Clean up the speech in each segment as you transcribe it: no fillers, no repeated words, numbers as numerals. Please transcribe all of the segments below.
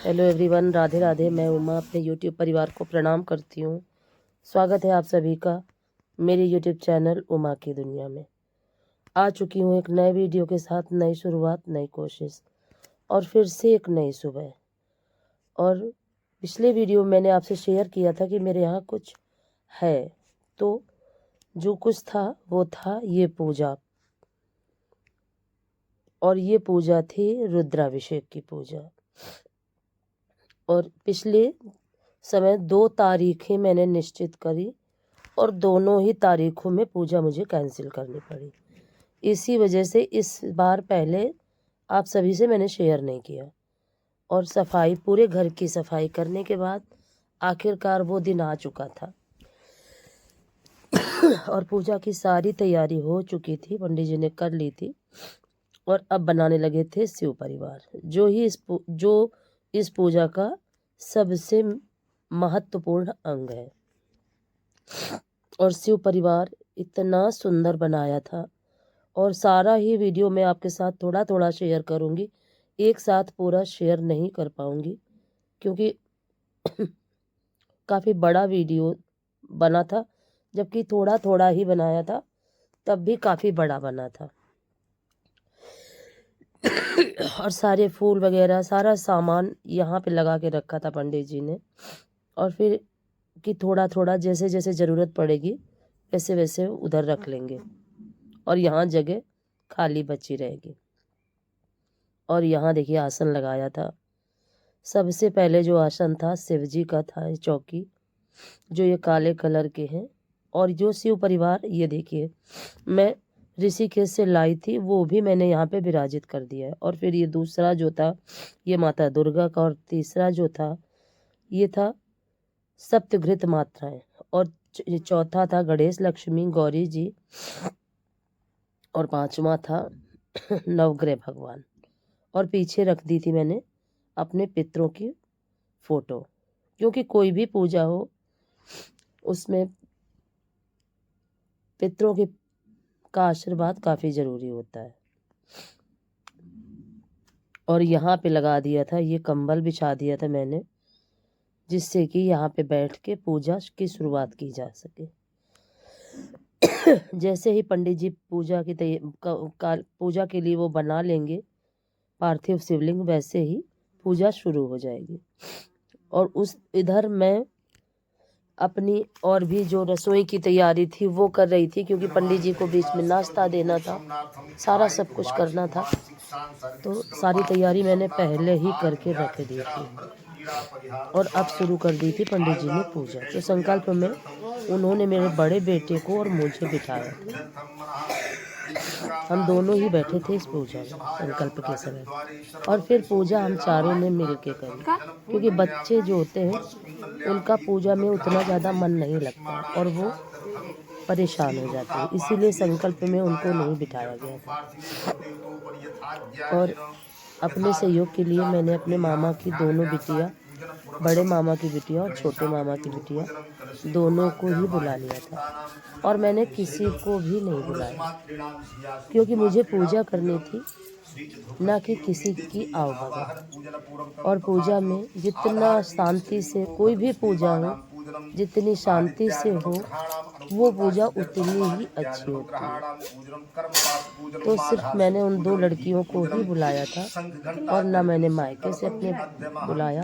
Hello everyone, Radhe Radhe. मैं उमा अपने YouTube परिवार को प्रणाम करती हूँ। स्वागत है आप सभी का मेरे यूट्यूब चैनल उमा की दुनिया में। आ चुकी हूँ एक नए वीडियो के साथ, नई शुरुआत, नई कोशिश और फिर से एक नई सुबह। और पिछले वीडियो मैंने आपसे शेयर किया था कि मेरे यहाँ कुछ है, तो जो कुछ था वो था ये पूजा। और ये पूजा थी रुद्राभिषेक की पूजा। और पिछले समय 2 तारीखें मैंने निश्चित करी और दोनों ही तारीखों में पूजा मुझे कैंसिल करनी पड़ी। इसी वजह से इस बार पहले आप सभी से मैंने शेयर नहीं किया। और सफाई, पूरे घर की सफाई करने के बाद आखिरकार वो दिन आ चुका था और पूजा की सारी तैयारी हो चुकी थी, पंडित जी ने कर ली थी। और अब बनाने लगे थे शिव परिवार, जो इस पूजा का सबसे महत्वपूर्ण अंग है। और शिव परिवार इतना सुंदर बनाया था, और सारा ही वीडियो मैं आपके साथ थोड़ा थोड़ा शेयर करूंगी, एक साथ पूरा शेयर नहीं कर पाऊंगी क्योंकि काफ़ी बड़ा वीडियो बना था, जबकि थोड़ा थोड़ा ही बनाया था, तब भी काफ़ी बड़ा बना था। और सारे फूल वगैरह, सारा सामान यहाँ पे लगा के रखा था पंडित जी ने। और फिर कि थोड़ा थोड़ा जैसे जैसे ज़रूरत पड़ेगी वैसे वैसे उधर रख लेंगे और यहाँ जगह खाली बची रहेगी। और यहाँ देखिए आसन लगाया था। सबसे पहले जो आसन था शिव जी का था, ये चौकी जो ये काले कलर के हैं। और जो शिव परिवार, ये देखिए मैं ऋषिकेश से लाई थी, वो भी मैंने यहाँ पे विराजित कर दिया है। और फिर ये दूसरा जो था ये माता दुर्गा का, और तीसरा जो था ये था सप्तघृत मात्राएं, और चौथा था गणेश, लक्ष्मी, गौरी जी, और पांचवा था नवग्रह भगवान। और पीछे रख दी थी मैंने अपने पितरों की फोटो, क्योंकि कोई भी पूजा हो उसमें पितरों की का आशीर्वाद काफ़ी ज़रूरी होता है। और यहाँ पे लगा दिया था, ये कंबल बिछा दिया था मैंने, जिससे कि यहाँ पे बैठ के पूजा की शुरुआत की जा सके। जैसे ही पंडित जी पूजा की पूजा के लिए वो बना लेंगे पार्थिव शिवलिंग, वैसे ही पूजा शुरू हो जाएगी। और उस इधर मैं अपनी और भी जो रसोई की तैयारी थी वो कर रही थी, क्योंकि पंडित जी को बीच में नाश्ता देना था, सारा सब कुछ करना था। तो सारी तैयारी मैंने पहले ही करके रख दी थी और अब शुरू कर दी थी पंडित जी ने पूजा। तो संकल्प में उन्होंने मेरे बड़े बेटे को और मुझे बिठाया था। हम दोनों ही बैठे थे इस पूजा में संकल्प के समय। और फिर पूजा हम चारों ने मिल के करी, क्योंकि बच्चे जो होते हैं उनका पूजा में उतना ज़्यादा मन नहीं लगता और वो परेशान हो जाते हैं, इसीलिए संकल्प में उनको नहीं बिठाया गया था। और अपने सहयोग के लिए मैंने अपने मामा की दोनों बिटिया, बड़े मामा की बिटिया और छोटे मामा की बिटिया, दोनों को ही बुला लिया था। और मैंने किसी को भी नहीं बुलाया, क्योंकि मुझे पूजा करनी थी, ना कि किसी की आवभगत। और पूजा में जितना शांति से कोई भी पूजा हो, जितनी शांति से हो, वो पूजा उतनी ही अच्छी होती है। तो सिर्फ मैंने उन 2 लड़कियों को ही बुलाया था, और ना मैंने मायके से अपने बुलाया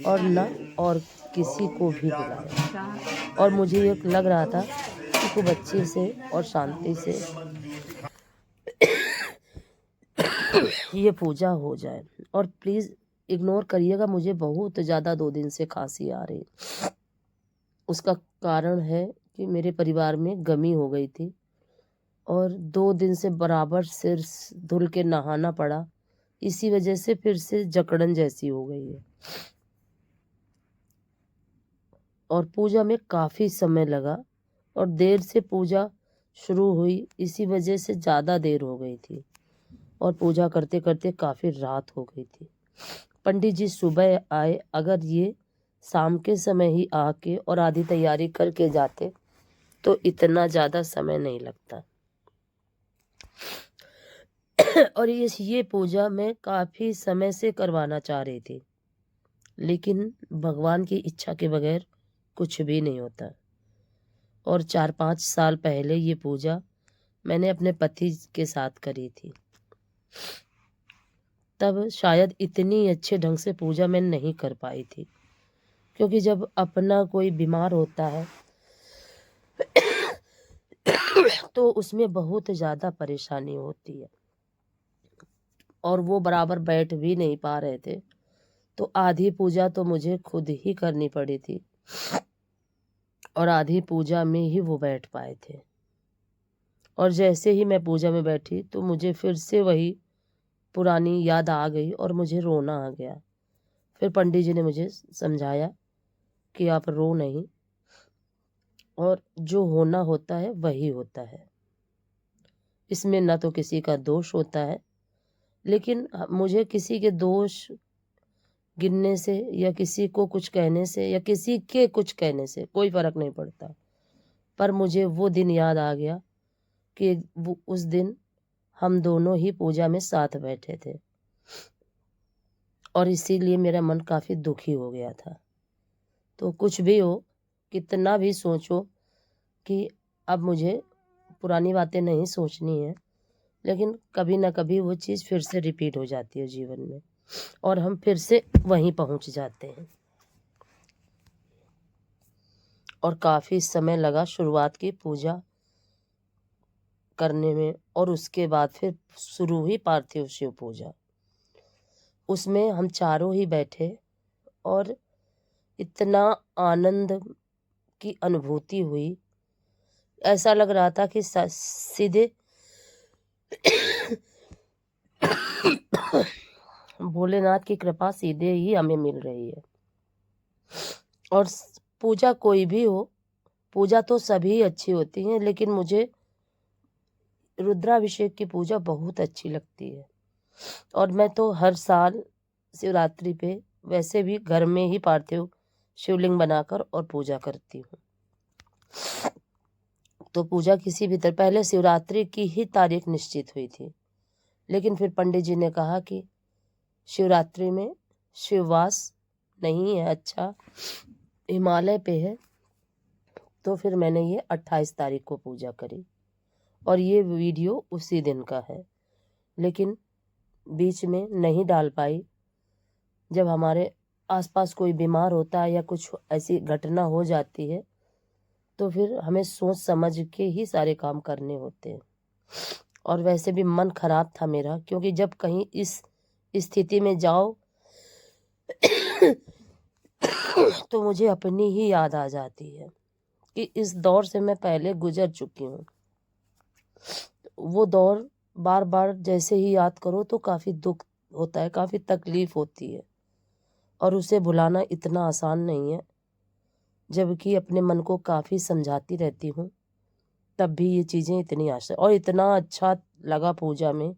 और ना और किसी को भी बुलाया। और मुझे ये लग रहा था कि खूब अच्छे से और शांति से ये पूजा हो जाए। और प्लीज़ इग्नोर करिएगा, मुझे बहुत ज़्यादा 2 दिन से खांसी आ रही। उसका कारण है कि मेरे परिवार में गमी हो गई थी और 2 दिन से बराबर सिर धुल के नहाना पड़ा, इसी वजह से फिर से जकड़न जैसी हो गई है। और पूजा में काफ़ी समय लगा और देर से पूजा शुरू हुई, इसी वजह से ज़्यादा देर हो गई थी और पूजा करते करते काफ़ी रात हो गई थी। पंडित जी सुबह आए, अगर ये शाम के समय ही आके और आधी तैयारी करके जाते तो इतना ज़्यादा समय नहीं लगता। और ये पूजा मैं काफ़ी समय से करवाना चाह रही थी, लेकिन भगवान की इच्छा के बगैर कुछ भी नहीं होता। और 4-5 साल पहले ये पूजा मैंने अपने पति के साथ करी थी। तब शायद इतनी अच्छे ढंग से पूजा मैं नहीं कर पाई थी, क्योंकि जब अपना कोई बीमार होता है तो उसमें बहुत ज़्यादा परेशानी होती है, और वो बराबर बैठ भी नहीं पा रहे थे, तो आधी पूजा तो मुझे खुद ही करनी पड़ी थी और आधी पूजा में ही वो बैठ पाए थे। और जैसे ही मैं पूजा में बैठी तो मुझे फिर से वही पुरानी याद आ गई और मुझे रोना आ गया। फिर पंडित जी ने मुझे समझाया कि आप रो नहीं, और जो होना होता है वही होता है, इसमें ना तो किसी का दोष होता है। लेकिन मुझे किसी के दोष गिनने से या किसी को कुछ कहने से या किसी के कुछ कहने से कोई फ़र्क नहीं पड़ता, पर मुझे वो दिन याद आ गया कि वो उस दिन हम दोनों ही पूजा में साथ बैठे थे, और इसीलिए मेरा मन काफ़ी दुखी हो गया था। तो कुछ भी हो, कितना भी सोचो कि अब मुझे पुरानी बातें नहीं सोचनी है, लेकिन कभी ना कभी वो चीज़ फिर से रिपीट हो जाती है जीवन में, और हम फिर से वहीं पहुंच जाते हैं। और काफ़ी समय लगा शुरुआत की पूजा करने में, और उसके बाद फिर शुरू हुई पार्थिव शिव पूजा। उसमें हम चारों ही बैठे और इतना आनंद की अनुभूति हुई, ऐसा लग रहा था कि सीधे भोलेनाथ की कृपा सीधे ही हमें मिल रही है। और पूजा कोई भी हो, पूजा तो सभी अच्छी होती हैं, लेकिन मुझे रुद्राभिषेक की पूजा बहुत अच्छी लगती है। और मैं तो हर साल शिवरात्रि पे वैसे भी घर में ही पार्थिव शिवलिंग बनाकर और पूजा करती हूँ। तो पूजा किसी भी तरह, पहले शिवरात्रि की ही तारीख निश्चित हुई थी, लेकिन फिर पंडित जी ने कहा कि शिवरात्रि में शिववास नहीं है, अच्छा हिमालय पे है, तो फिर मैंने ये 28 तारीख को पूजा करी, और ये वीडियो उसी दिन का है, लेकिन बीच में नहीं डाल पाई। जब हमारे आसपास कोई बीमार होता है या कुछ ऐसी घटना हो जाती है, तो फिर हमें सोच समझ के ही सारे काम करने होते हैं। और वैसे भी मन खराब था मेरा, क्योंकि जब कहीं इस स्थिति में जाओ तो मुझे अपनी ही याद आ जाती है कि इस दौर से मैं पहले गुजर चुकी हूँ। वो दौर बार बार जैसे ही याद करो तो काफ़ी दुख होता है, काफ़ी तकलीफ होती है, और उसे भुलाना इतना आसान नहीं है। जबकि अपने मन को काफ़ी समझाती रहती हूँ, तब भी ये चीज़ें इतनी आशा, और इतना अच्छा लगा पूजा में,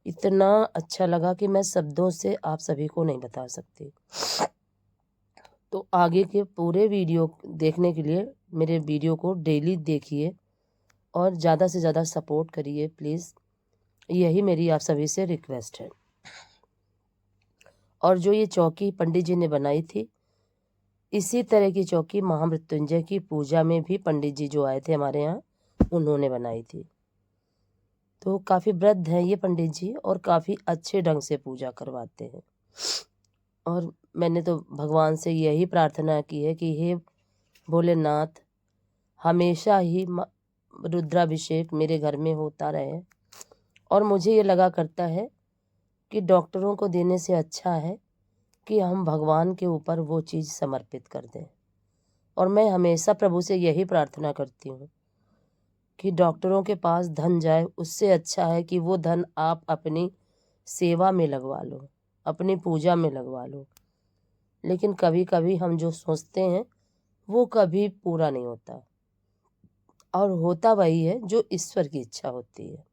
इतना अच्छा लगा कि मैं शब्दों से आप सभी को नहीं बता सकती। तो आगे के पूरे वीडियो देखने के लिए मेरे वीडियो को डेली देखिए और ज़्यादा से ज़्यादा सपोर्ट करिए प्लीज़, यही मेरी आप सभी से रिक्वेस्ट है। और जो ये चौकी पंडित जी ने बनाई थी, इसी तरह की चौकी महामृत्युंजय की पूजा में भी पंडित जी जो आए थे हमारे यहाँ, उन्होंने बनाई थी। तो काफ़ी वृद्ध हैं ये पंडित जी, और काफ़ी अच्छे ढंग से पूजा करवाते हैं। और मैंने तो भगवान से यही प्रार्थना की है कि हे भोलेनाथ, हमेशा ही रुद्राभिषेक मेरे घर में होता रहे। और मुझे ये लगा करता है कि डॉक्टरों को देने से अच्छा है कि हम भगवान के ऊपर वो चीज़ समर्पित कर दें। और मैं हमेशा प्रभु से यही प्रार्थना करती हूँ कि डॉक्टरों के पास धन जाए, उससे अच्छा है कि वो धन आप अपनी सेवा में लगवा लो, अपनी पूजा में लगवा लो। लेकिन कभी कभी हम जो सोचते हैं वो कभी पूरा नहीं होता, और होता वही है जो ईश्वर की इच्छा होती है।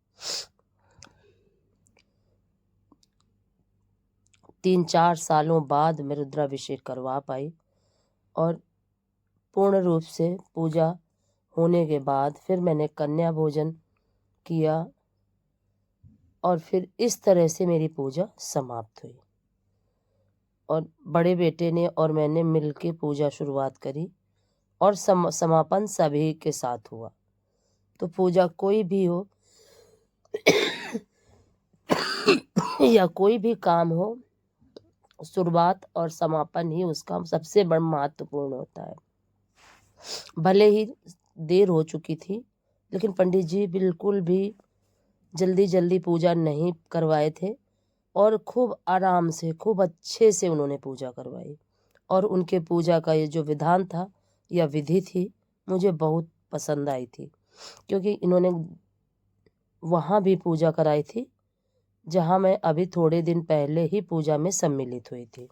3-4 सालों बाद मैं रुद्राभिषेक करवा पाई, और पूर्ण रूप से पूजा होने के बाद फिर मैंने कन्या भोजन किया, और फिर इस तरह से मेरी पूजा समाप्त हुई। और बड़े बेटे ने और मैंने मिलके पूजा शुरुआत करी और समापन सभी के साथ हुआ। तो पूजा कोई भी हो या कोई भी काम हो, शुरुआत और समापन ही उसका सबसे बड़ा महत्वपूर्ण होता है। भले ही देर हो चुकी थी, लेकिन पंडित जी बिल्कुल भी जल्दी जल्दी पूजा नहीं करवाए थे और खूब आराम से, खूब अच्छे से उन्होंने पूजा करवाई। और उनके पूजा का ये जो विधान था या विधि थी, मुझे बहुत पसंद आई थी, क्योंकि इन्होंने वहाँ भी पूजा कराई थी जहाँ मैं अभी थोड़े दिन पहले ही पूजा में सम्मिलित हुई थी।